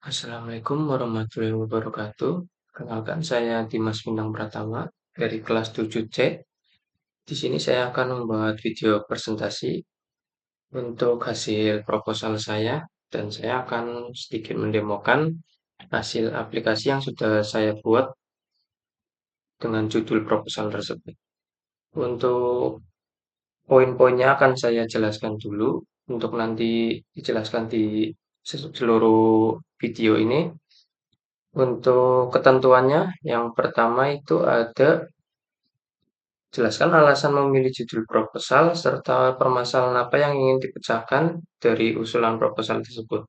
Assalamualaikum warahmatullahi wabarakatuh. Kenalkan saya Dimas Bintang Pratama dari kelas 7C. Di sini saya akan membuat video presentasi untuk hasil proposal saya dan saya akan sedikit mendemokan hasil aplikasi yang sudah saya buat dengan judul proposal tersebut. Untuk poin-poinnya akan saya jelaskan dulu untuk nanti dijelaskan di seluruh video ini. Untuk ketentuannya, yang pertama itu ada jelaskan alasan memilih judul proposal serta permasalahan apa yang ingin dipecahkan dari usulan proposal tersebut.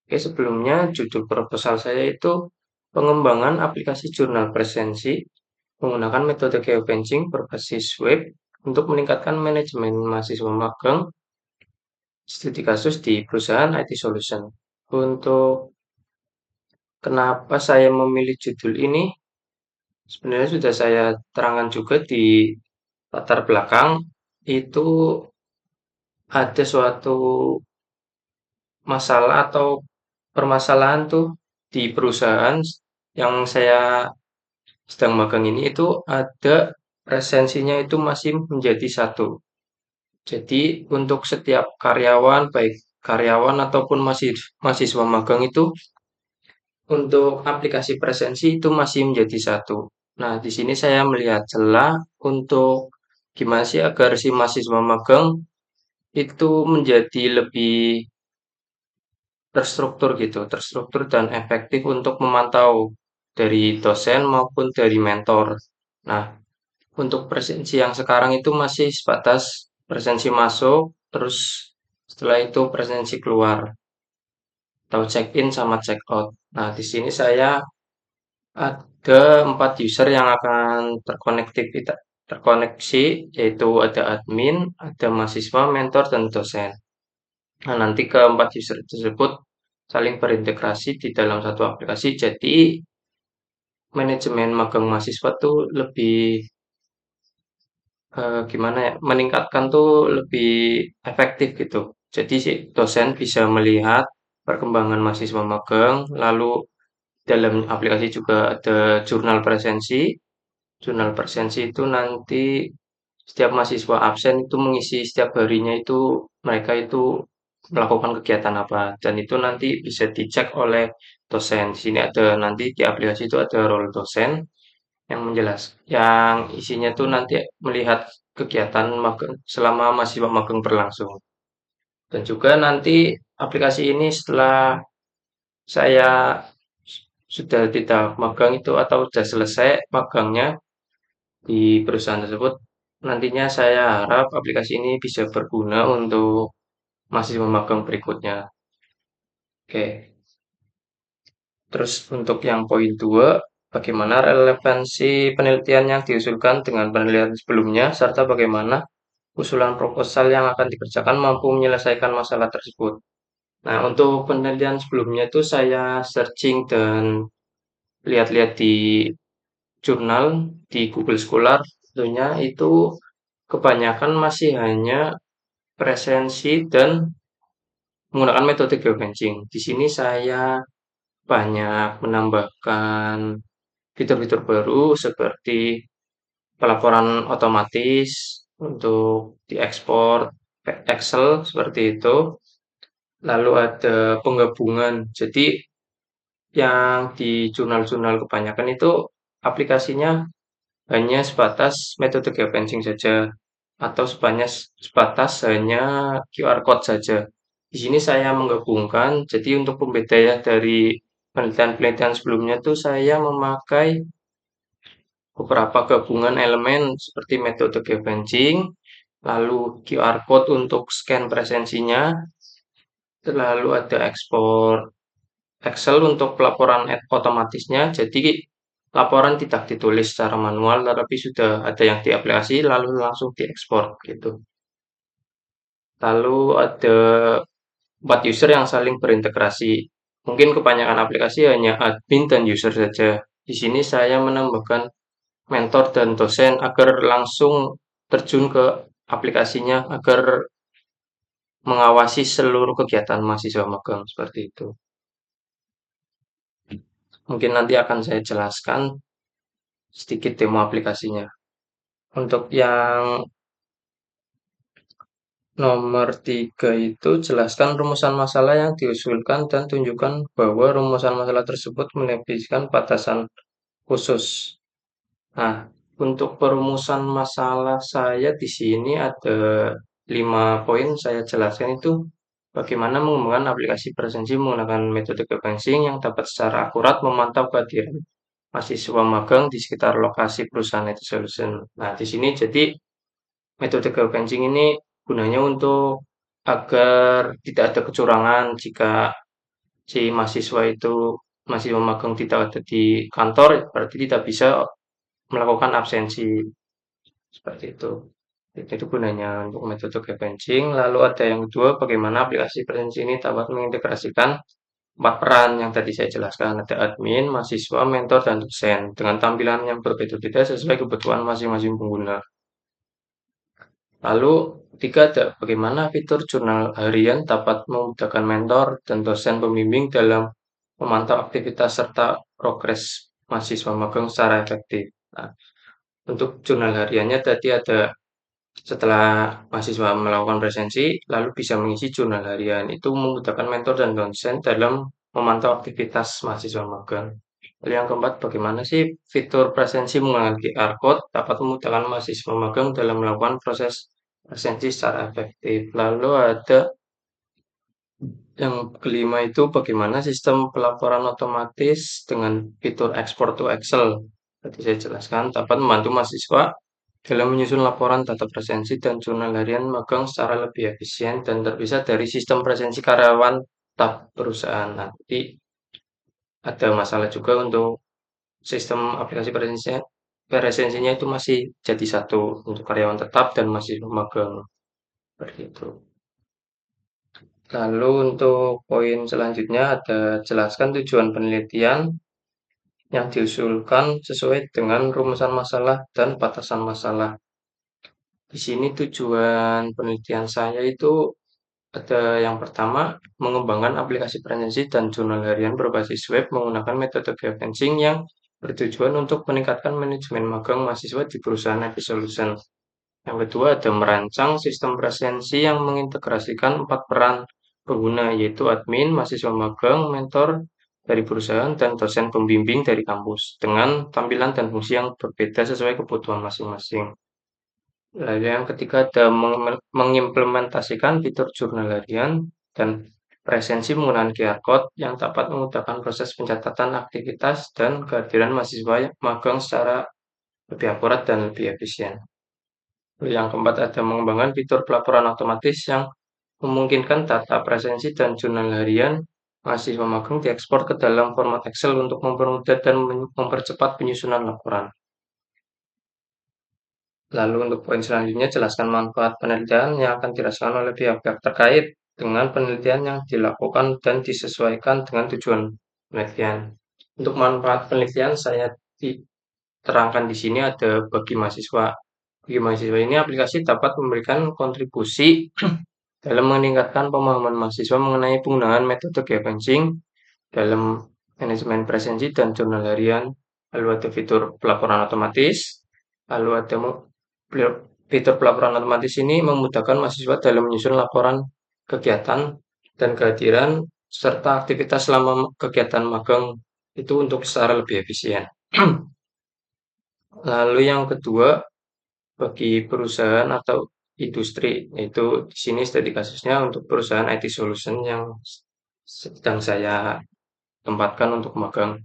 Oke, sebelumnya judul proposal saya itu pengembangan aplikasi jurnal presensi menggunakan metode geobenching berbasis web untuk meningkatkan manajemen mahasiswa magang studi kasus di perusahaan IT Solution. Untuk kenapa saya memilih judul ini, sebenarnya sudah saya terangkan juga di latar belakang itu ada suatu masalah atau permasalahan tuh di perusahaan yang saya sedang magang ini itu ada presensinya itu masih menjadi satu. Jadi untuk setiap karyawan, baik karyawan ataupun masih mahasiswa magang itu untuk aplikasi presensi itu masih menjadi satu. Nah, di sini saya melihat celah untuk gimana sih agar si mahasiswa magang itu menjadi lebih terstruktur gitu, terstruktur dan efektif untuk memantau dari dosen maupun dari mentor. Nah, untuk presensi yang sekarang itu masih sebatas presensi masuk, terus setelah itu presensi keluar atau check in sama check out. Nah, di sini saya ada 4 user yang akan terkoneksi, yaitu ada admin, ada mahasiswa, mentor, dan dosen. Nah, nanti keempat user tersebut saling berintegrasi di dalam satu aplikasi. Jadi, manajemen magang mahasiswa tuh lebih gimana ya? Meningkatkan tuh lebih efektif gitu. Jadi si dosen bisa melihat perkembangan mahasiswa magang, lalu dalam aplikasi juga ada jurnal presensi. Jurnal presensi itu nanti setiap mahasiswa absen itu mengisi setiap harinya itu mereka itu melakukan kegiatan apa dan itu nanti bisa dicek oleh dosen. Di sini ada nanti di aplikasi itu ada role dosen yang yang isinya tuh nanti melihat kegiatan magang selama mahasiswa magang berlangsung. Dan juga nanti aplikasi ini setelah saya sudah tidak magang itu atau sudah selesai magangnya di perusahaan tersebut, nantinya saya harap aplikasi ini bisa berguna untuk mahasiswa magang berikutnya. Oke, terus untuk yang poin 2, bagaimana relevansi penelitian yang diusulkan dengan penelitian sebelumnya, serta bagaimana usulan proposal yang akan dikerjakan mampu menyelesaikan masalah tersebut. Nah, untuk penelitian sebelumnya itu saya searching dan lihat-lihat di jurnal di Google Scholar, tentunya itu kebanyakan masih hanya presensi dan menggunakan metode geobenching. Di sini saya banyak menambahkan fitur-fitur baru seperti pelaporan otomatis untuk diekspor Excel seperti itu. Lalu ada penggabungan. Jadi yang di jurnal-jurnal kebanyakan itu aplikasinya hanya sebatas metode geofencing saja atau sebatas hanya QR code saja. Di sini saya menggabungkan, jadi untuk pembedaan dari penelitian-penelitian sebelumnya tuh saya memakai beberapa gabungan elemen seperti metode geofencing, lalu QR code untuk scan presensinya, lalu ada ekspor Excel untuk pelaporan otomatisnya. Jadi laporan tidak ditulis secara manual, tetapi sudah ada yang di aplikasi lalu langsung diekspor gitu. Lalu ada 4 user yang saling berintegrasi. Mungkin kebanyakan aplikasi hanya admin dan user saja. Di sini saya menambahkan mentor dan dosen agar langsung terjun ke aplikasinya agar mengawasi seluruh kegiatan mahasiswa magang seperti itu. Mungkin nanti akan saya jelaskan sedikit demo aplikasinya. Untuk yang nomor 3 itu jelaskan rumusan masalah yang diusulkan dan tunjukkan bahwa rumusan masalah tersebut menepiskan batasan khusus. Nah, untuk perumusan masalah saya di sini ada 5 poin saya jelaskan itu bagaimana mengembangkan aplikasi presensi menggunakan metode geofencing yang dapat secara akurat memantau kehadiran mahasiswa magang di sekitar lokasi perusahaan IT Solution. Nah, di sini jadi metode geofencing ini gunanya untuk agar tidak ada kecurangan jika si mahasiswa itu mahasiswa magang tidak ada di kantor, berarti tidak bisa melakukan absensi seperti itu. Itu gunanya untuk metode geofencing. Lalu ada yang kedua, bagaimana aplikasi presensi ini dapat mengintegrasikan empat peran yang tadi saya jelaskan. Ada admin, mahasiswa, mentor, dan dosen dengan tampilan yang berbeda-beda sesuai kebutuhan masing-masing pengguna. Lalu ketiga ada bagaimana fitur jurnal harian dapat memudahkan mentor dan dosen pembimbing dalam memantau aktivitas serta progres mahasiswa magang secara efektif. Nah, untuk jurnal hariannya tadi ada setelah mahasiswa melakukan presensi, lalu bisa mengisi jurnal harian. Itu memudahkan mentor dan dosen dalam memantau aktivitas mahasiswa magang. Lalu yang keempat, bagaimana sih fitur presensi menggunakan QR Code dapat memudahkan mahasiswa magang dalam melakukan proses presensi secara efektif. Lalu ada yang kelima itu bagaimana sistem pelaporan otomatis dengan fitur export to Excel. Tadi saya jelaskan dapat membantu mahasiswa dalam menyusun laporan data presensi dan jurnal harian magang secara lebih efisien dan terpisah dari sistem presensi karyawan tetap perusahaan. Nanti ada masalah juga untuk sistem aplikasi presensinya itu masih jadi satu untuk karyawan tetap dan masih magang seperti itu. Lalu untuk poin selanjutnya ada jelaskan tujuan penelitian yang diusulkan sesuai dengan rumusan masalah dan batasan masalah. Di sini tujuan penelitian saya itu ada yang pertama, mengembangkan aplikasi presensi dan jurnal harian berbasis web menggunakan metode geofencing yang bertujuan untuk meningkatkan manajemen magang mahasiswa di perusahaan IT Solution. Yang kedua, ada merancang sistem presensi yang mengintegrasikan empat peran pengguna, yaitu admin, mahasiswa magang, mentor dari perusahaan, dan dosen pembimbing dari kampus, dengan tampilan dan fungsi yang berbeda sesuai kebutuhan masing-masing. Lalu yang ketiga ada mengimplementasikan fitur jurnal harian dan presensi menggunakan QR Code yang dapat memudahkan proses pencatatan aktivitas dan kehadiran mahasiswa magang secara lebih akurat dan lebih efisien. Lalu yang keempat ada mengembangkan fitur pelaporan otomatis yang memungkinkan data presensi dan jurnal harian mahasiswa magang diekspor ke dalam format Excel untuk mempermudah dan mempercepat penyusunan laporan. Lalu untuk poin selanjutnya, jelaskan manfaat penelitian yang akan dirasakan oleh pihak-pihak terkait dengan penelitian yang dilakukan dan disesuaikan dengan tujuan penelitian. Untuk manfaat penelitian saya terangkan di sini ada bagi mahasiswa. Bagi mahasiswa ini aplikasi dapat memberikan kontribusi dalam meningkatkan pemahaman mahasiswa mengenai penggunaan metode geofencing dalam manajemen presensi dan jurnal harian. Lalu ada fitur pelaporan otomatis, lalu ada fitur pelaporan otomatis ini memudahkan mahasiswa dalam menyusun laporan kegiatan dan kehadiran serta aktivitas selama kegiatan magang itu untuk secara lebih efisien. Lalu yang kedua, bagi perusahaan atau industri, itu di sini studi kasusnya untuk perusahaan IT Solution yang sedang saya tempatkan untuk magang.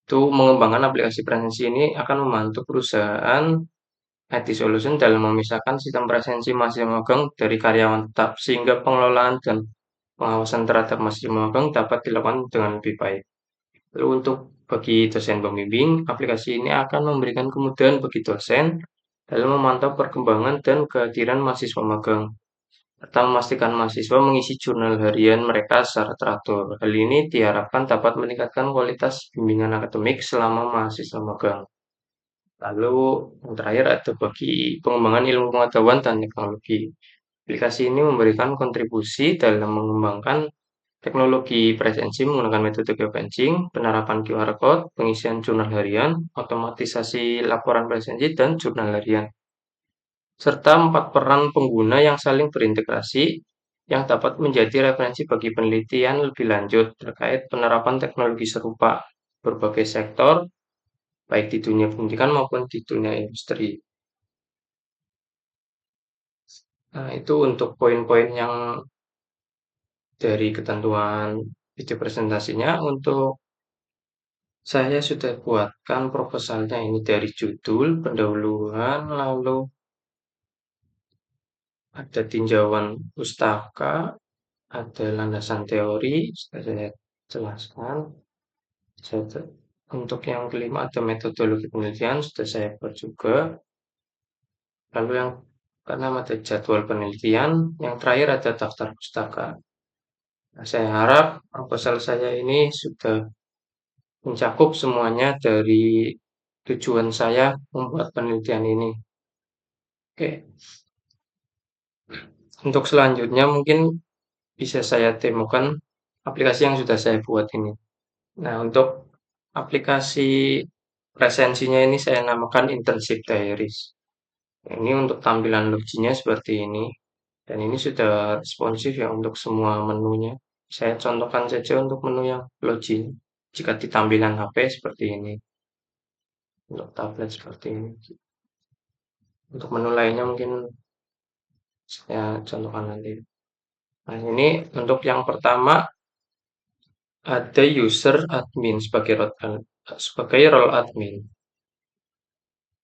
Itu mengembangkan aplikasi presensi ini akan membantu perusahaan IT Solution dalam memisahkan sistem presensi mahasiswa magang dari karyawan tetap, sehingga pengelolaan dan pengawasan terhadap mahasiswa magang dapat dilakukan dengan lebih baik. Lalu untuk bagi dosen pembimbing, aplikasi ini akan memberikan kemudahan bagi dosen dalam memantau perkembangan dan kehadiran mahasiswa magang, serta memastikan mahasiswa mengisi jurnal harian mereka secara teratur. Hal ini diharapkan dapat meningkatkan kualitas bimbingan akademik selama mahasiswa magang. Lalu yang terakhir ada bagi pengembangan ilmu pengetahuan dan teknologi. Aplikasi ini memberikan kontribusi dalam mengembangkan Teknologi presensi menggunakan metode geofencing, penerapan QR code, pengisian jurnal harian, otomatisasi laporan presensi, dan jurnal harian, serta 4 peran pengguna yang saling berintegrasi yang dapat menjadi referensi bagi penelitian lebih lanjut terkait penerapan teknologi serupa berbagai sektor, baik di dunia pendidikan maupun di dunia industri. Nah, itu untuk poin-poin yang dari ketentuan video presentasinya. Untuk saya sudah buatkan proposalnya ini dari judul, pendahuluan, lalu ada tinjauan pustaka, ada landasan teori, sudah saya jelaskan. Untuk yang kelima ada metodologi penelitian, sudah saya buat juga. Lalu yang keenam ada jadwal penelitian, yang terakhir ada daftar pustaka. Nah, saya harap proposal saya ini sudah mencakup semuanya dari tujuan saya membuat penelitian ini. Oke, untuk selanjutnya mungkin bisa saya temukan aplikasi yang sudah saya buat ini. Nah, untuk aplikasi presensinya ini saya namakan Internship Diaries. Ini untuk tampilan loginya seperti ini. Dan ini sudah responsif ya untuk semua menunya. Saya contohkan saja untuk menu yang login. Jika di tampilan HP seperti ini. Untuk tablet seperti ini. Untuk menu lainnya mungkin saya contohkan nanti. Nah, ini untuk yang pertama ada user admin sebagai role admin.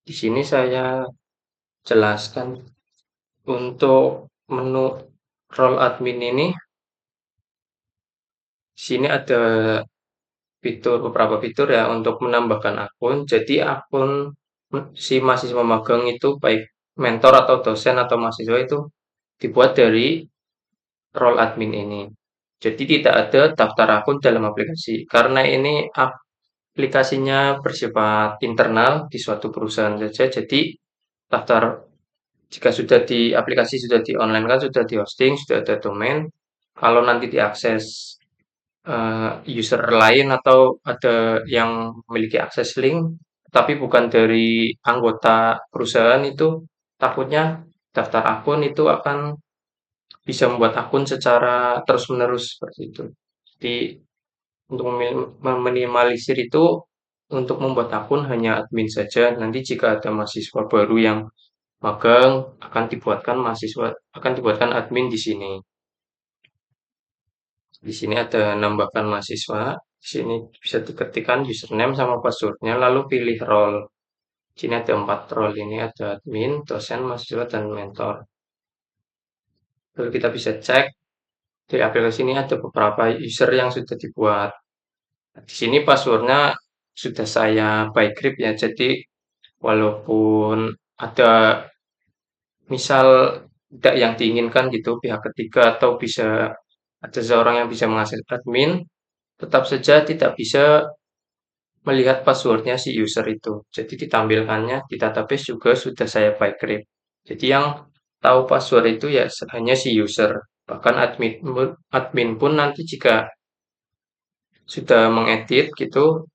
Di sini saya jelaskan untuk menu role admin ini. Di sini ada beberapa fitur ya untuk menambahkan akun. Jadi akun si mahasiswa magang itu baik mentor atau dosen atau mahasiswa itu dibuat dari role admin ini. Jadi tidak ada daftar akun dalam aplikasi karena ini aplikasinya bersifat internal di suatu perusahaan saja. Jadi daftar jika sudah di aplikasi sudah di online kan sudah di hosting, sudah ada domain. Kalau nanti diakses user lain atau ada yang memiliki akses link, tapi bukan dari anggota perusahaan itu, takutnya daftar akun itu akan bisa membuat akun secara terus-menerus seperti itu. Jadi untuk meminimalisir itu, untuk membuat akun hanya admin saja. Nanti jika ada mahasiswa baru yang magang, akan dibuatkan admin di sini. Di sini ada nambahkan mahasiswa. Di sini bisa diketikkan username sama passwordnya, lalu pilih role. Di sini ada 4 role ini, ada admin, dosen, mahasiswa, dan mentor. Lalu kita bisa cek di aplikasi ini ada beberapa user yang sudah dibuat. Di sini passwordnya sudah saya by crypt ya, jadi walaupun ada misal tidak yang diinginkan gitu pihak ketiga atau bisa ada seseorang yang bisa mengakses admin, tetap saja tidak bisa melihat passwordnya si user itu. Jadi ditampilkannya di database juga sudah saya by crypt. Jadi yang tahu password itu ya hanya si user. Bahkan admin pun nanti jika sudah mengedit gitu,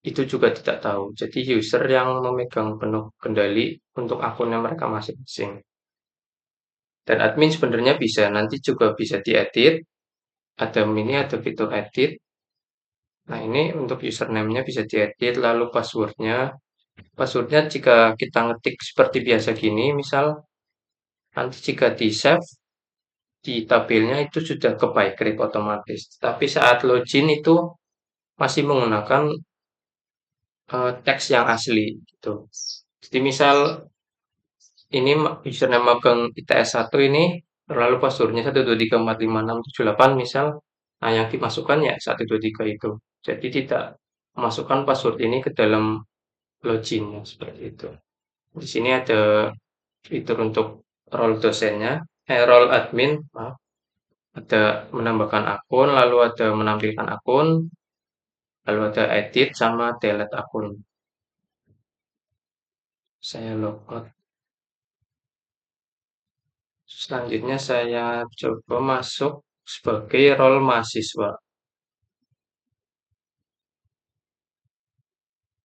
itu juga tidak tahu. Jadi user yang memegang penuh kendali untuk akunnya mereka masing-masing. Dan admin sebenarnya bisa, nanti juga bisa diedit. Ada fitur edit. Nah, ini untuk username-nya bisa diedit, lalu passwordnya. Passwordnya jika kita ngetik seperti biasa gini, misal nanti jika di-save, di tabelnya itu sudah ke bytecrypt otomatis. Tapi saat login itu masih menggunakan teks yang asli gitu. Jadi misal ini username magang ITS 1 ini, lalu passwordnya 123456678 misal, nah yang dimasukkan ya 123 itu. Jadi tidak memasukkan password ini ke dalam login seperti itu. Di sini ada fitur untuk role dosennya, role admin, maaf. Ada menambahkan akun, lalu ada menampilkan akun, lalu ada edit sama delete akun. Saya logout. Selanjutnya saya coba masuk. sebagai role mahasiswa.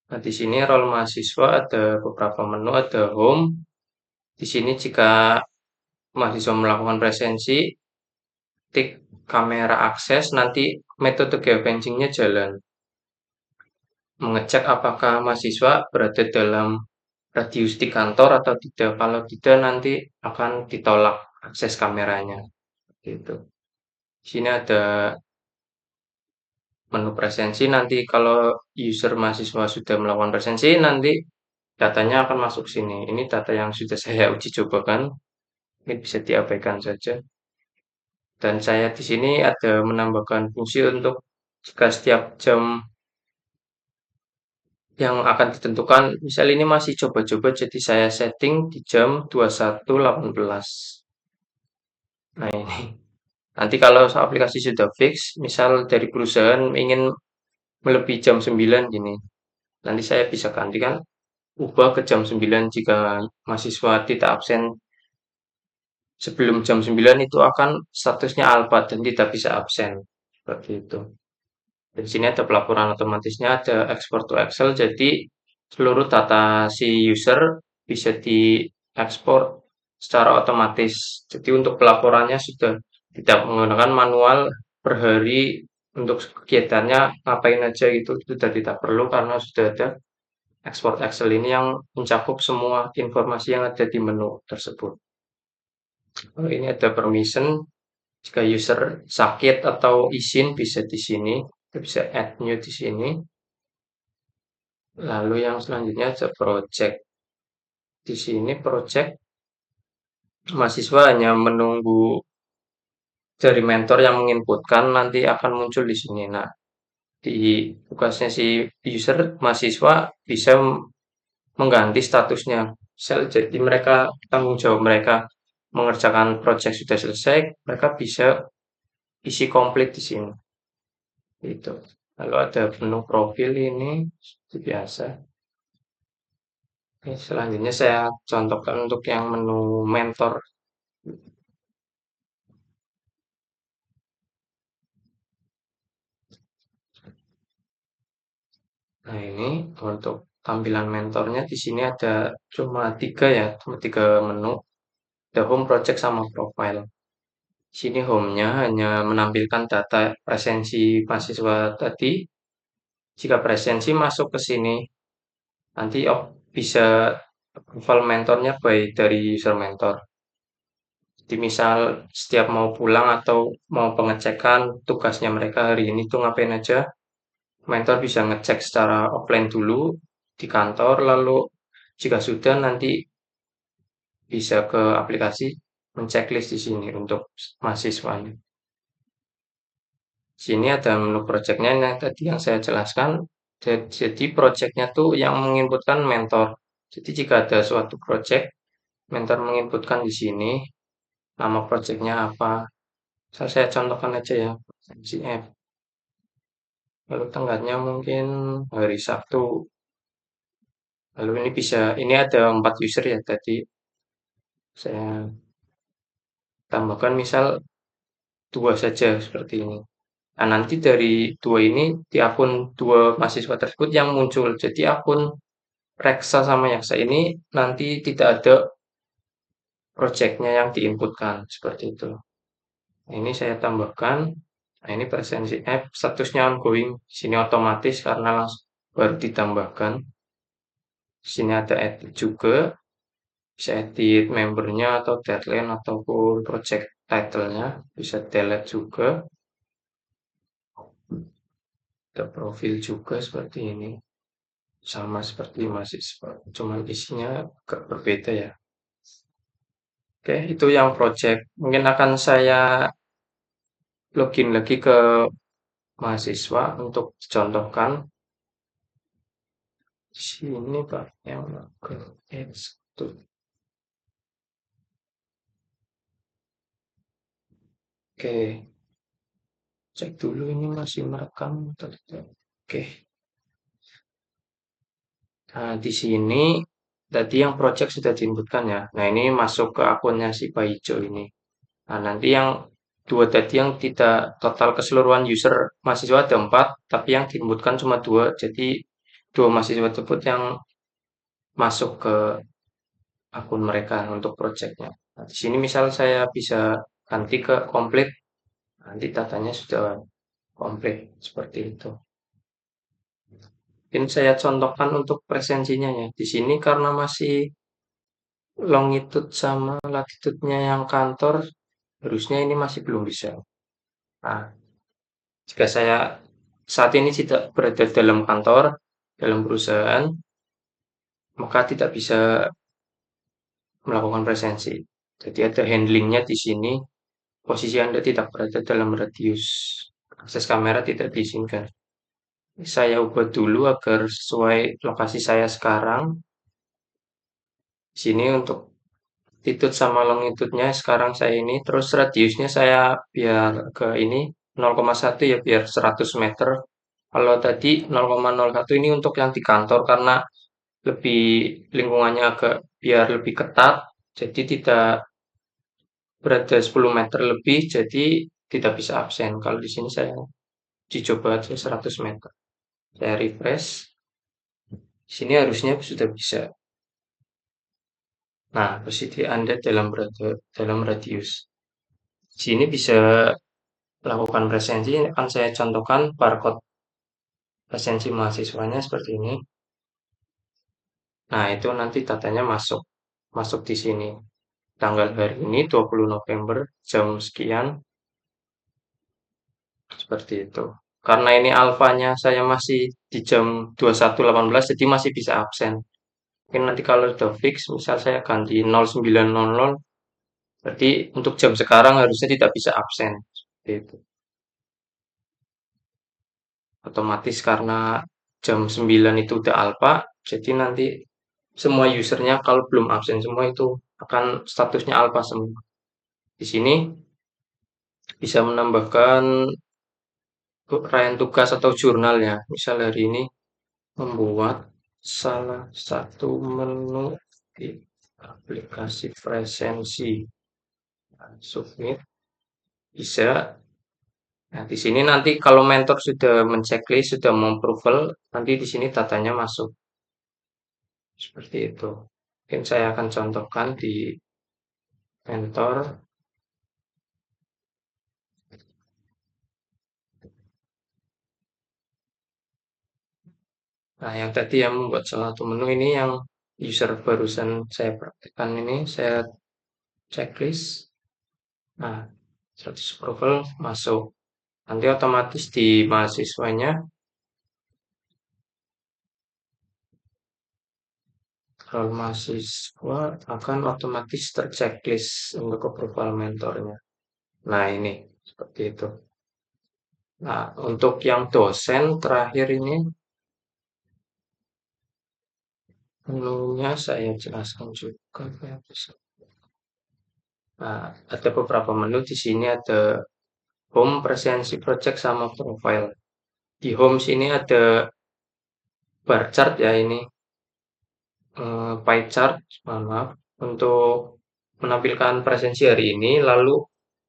Nah, di sini role mahasiswa ada beberapa menu, ada home. Di sini jika mahasiswa melakukan presensi, tik kamera akses, nanti metode geofencingnya jalan. Mengecek apakah mahasiswa berada dalam radius di kantor atau tidak. Kalau tidak, nanti akan ditolak akses kameranya. Gitu. Di sini ada menu presensi. Nanti kalau user mahasiswa sudah melakukan presensi, nanti datanya akan masuk sini. Ini data yang sudah saya uji cobakan. Ini bisa diabaikan saja. Dan saya di sini ada menambahkan fungsi untuk jika setiap jam yang akan ditentukan, misal ini masih coba-coba, jadi saya setting di jam 21.18. Nah ini, nanti kalau aplikasi sudah fix, misal dari perusahaan ingin melebihi jam 9 gini, nanti saya bisa gantikan, ubah ke jam 9 jika mahasiswa tidak absen sebelum jam 9 itu akan statusnya alpha dan tidak bisa absen. Seperti itu. Di sini ada pelaporan otomatisnya, ada export to Excel, jadi seluruh data si user bisa diekspor secara otomatis. Jadi untuk pelaporannya sudah tidak menggunakan manual per hari untuk kegiatannya ngapain aja gitu, sudah tidak perlu karena sudah ada export Excel ini yang mencakup semua informasi yang ada di menu tersebut. Kalau ini ada permission, jika user sakit atau izin bisa di sini, kita bisa add new di sini. Lalu yang selanjutnya ada project. Di sini project mahasiswa hanya menunggu dari mentor yang menginputkan nanti akan muncul di sini. Nah, di tugasnya si user mahasiswa bisa mengganti statusnya. Jadi mereka tanggung jawab mereka mengerjakan project sudah selesai, mereka bisa isi komplit di sini. Itu. Lalu ada menu profil ini seperti biasa. Oke, selanjutnya saya contohkan untuk yang menu mentor. Nah, ini untuk tampilan mentornya di sini ada cuma tiga ya, cuma tiga menu. Ada home, project, sama profile. Di sini home-nya hanya menampilkan data presensi mahasiswa tadi. Jika presensi masuk ke sini, nanti bisa approval mentornya baik dari user mentor. Jadi misal setiap mau pulang atau mau pengecekan tugasnya mereka hari ini tuh ngapain aja, mentor bisa ngecek secara offline dulu di kantor, lalu jika sudah nanti bisa ke aplikasi menceklis di sini untuk mahasiswanya. Sini ada menu projectnya yang tadi yang saya jelaskan. Jadi projectnya tuh yang menginputkan mentor. Jadi jika ada suatu project, mentor menginputkan di sini nama projectnya apa. Saya contohkan aja ya, CF. Lalu tanggalnya mungkin hari Sabtu. Lalu ini ada 4 user ya tadi. Saya tambahkan misal dua saja seperti ini. Nah, nanti dari dua ini di akun dua mahasiswa tersebut yang muncul. Jadi akun Reksa sama Yaksa ini nanti tidak ada projectnya yang diinputkan seperti itu. Nah, ini saya tambahkan. Nah, ini presensi app statusnya ongoing. Di sini otomatis karena langsung baru ditambahkan. Di sini ada edit juga. Bisa edit membernya atau deadline ataupun project title-nya. Bisa delete juga. Ada profil juga seperti ini. Sama seperti mahasiswa. Cuman isinya agak berbeda ya. Oke, itu yang project. Mungkin akan saya login lagi ke mahasiswa untuk dicontohkan. Di sini Pak yang ke X1. Oke, cek dulu ini masih merekam atau tidak. Oke. Nah, di sini tadi yang project sudah diinputkan ya. Nah, ini masuk ke akunnya si Pak Ijo ini. Nah, nanti yang dua tadi yang tidak total keseluruhan user mahasiswa ada 4, tapi yang diinputkan cuma dua. Jadi dua mahasiswa tersebut yang masuk ke akun mereka untuk projectnya. Nah, di sini misal saya bisa ganti ke komplit, nanti datanya sudah komplit seperti itu. Mungkin saya contohkan untuk presensinya ya. Di sini karena masih longitude sama latitude-nya yang kantor, harusnya ini masih belum bisa. Nah, jika saya saat ini tidak berada dalam kantor, dalam perusahaan, maka tidak bisa melakukan presensi. Jadi ada handlingnya di sini, posisi Anda tidak berada dalam radius akses kamera tidak diizinkan. Saya ubah dulu agar sesuai lokasi saya sekarang. Di sini untuk latitude sama longitude-nya sekarang saya ini, terus radiusnya saya biar ke ini 0,1 ya biar 100 meter. Kalau tadi 0,01 ini untuk yang di kantor karena lebih lingkungannya agak biar lebih ketat, jadi tidak berada 10 meter lebih, jadi tidak bisa absen. Kalau di sini saya dicoba aja 100 meter. Saya refresh, di sini harusnya sudah bisa. Nah, posisi Anda dalam radius. Di sini bisa melakukan presensi, akan saya contohkan barcode presensi mahasiswanya seperti ini. Nah, itu nanti datanya masuk. Masuk di sini. Tanggal hari ini 20 November jam sekian seperti itu. Karena ini alfanya saya masih di jam 21.18 jadi masih bisa absen. Mungkin nanti kalau sudah fix misal saya ganti 09.00 berarti untuk jam sekarang harusnya tidak bisa absen. Seperti itu. Otomatis karena jam 9 itu udah alfa, jadi nanti semua usernya kalau belum absen semua itu akan statusnya alfa semua. Di sini bisa menambahkan rangkaian tugas atau jurnal ya. Misal hari ini membuat salah satu menu di aplikasi presensi. Nah, submit bisa. Nah, di sini nanti kalau mentor sudah menceklis, sudah memapproval, nanti di sini datanya masuk. Seperti itu. Mungkin saya akan contohkan di mentor. Nah, yang tadi yang membuat salah satu menu ini yang user barusan saya praktekkan ini, saya checklist. Nah, status approval masuk. Nanti otomatis di mahasiswanya, kalau mahasiswa akan otomatis terchecklist untuk approval mentornya. Nah, ini seperti itu. Nah, untuk yang dosen terakhir ini, menunya saya jelaskan juga. Nah, ada beberapa menu di sini ada home, presensi, project, sama profile. Di home sini ada bar chart ya ini, pie chart, mohon maaf, untuk menampilkan presensi hari ini, lalu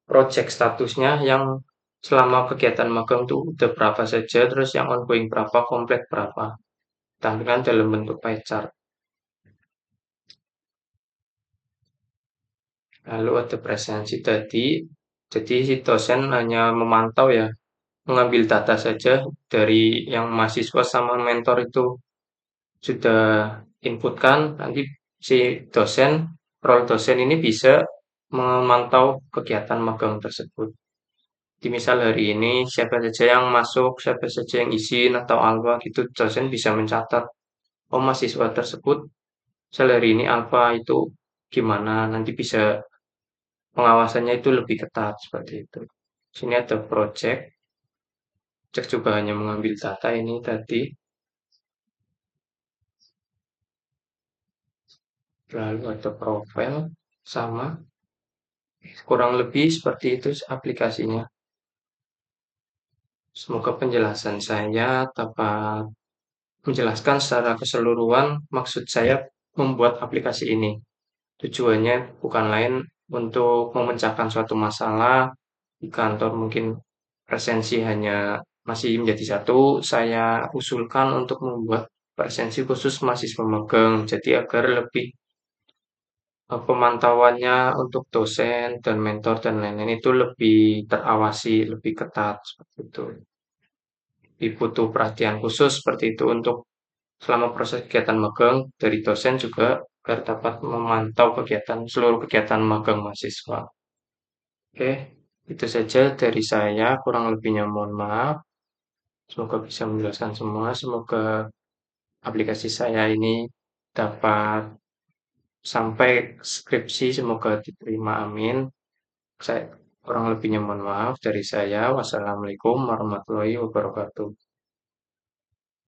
project statusnya yang selama kegiatan magang itu udah berapa saja, terus yang ongoing berapa, komplek berapa. Tampilkan dalam bentuk pie chart. Lalu ada presensi tadi, jadi si dosen hanya memantau ya, mengambil data saja dari yang mahasiswa sama mentor itu sudah inputkan, nanti si dosen, role dosen ini bisa memantau kegiatan magang tersebut. Di misal hari ini siapa saja yang masuk, siapa saja yang izin atau alpha gitu, dosen bisa mencatat, oh mahasiswa tersebut misal hari ini alpha itu gimana, nanti bisa pengawasannya itu lebih ketat seperti itu. Sini ada project, cek juga hanya mengambil data ini tadi, lalu ada profile sama kurang lebih seperti itu aplikasinya. Semoga penjelasan saya dapat menjelaskan secara keseluruhan maksud saya membuat aplikasi ini. Tujuannya bukan lain untuk memecahkan suatu masalah di kantor mungkin presensi hanya masih menjadi satu, saya usulkan untuk membuat presensi khusus mahasiswa magang. Jadi agar lebih pemantauannya untuk dosen dan mentor dan lain-lain itu lebih terawasi, lebih ketat seperti itu. Butuh perhatian khusus seperti itu untuk selama proses kegiatan magang dari dosen juga agar dapat memantau seluruh kegiatan magang mahasiswa. Oke, itu saja dari saya. Kurang lebihnya mohon maaf. Semoga bisa menjelaskan semua. Semoga aplikasi saya ini dapat sampai skripsi. Semoga diterima. Amin. Saya kurang lebihnya mohon maaf dari saya. Wassalamualaikum warahmatullahi wabarakatuh.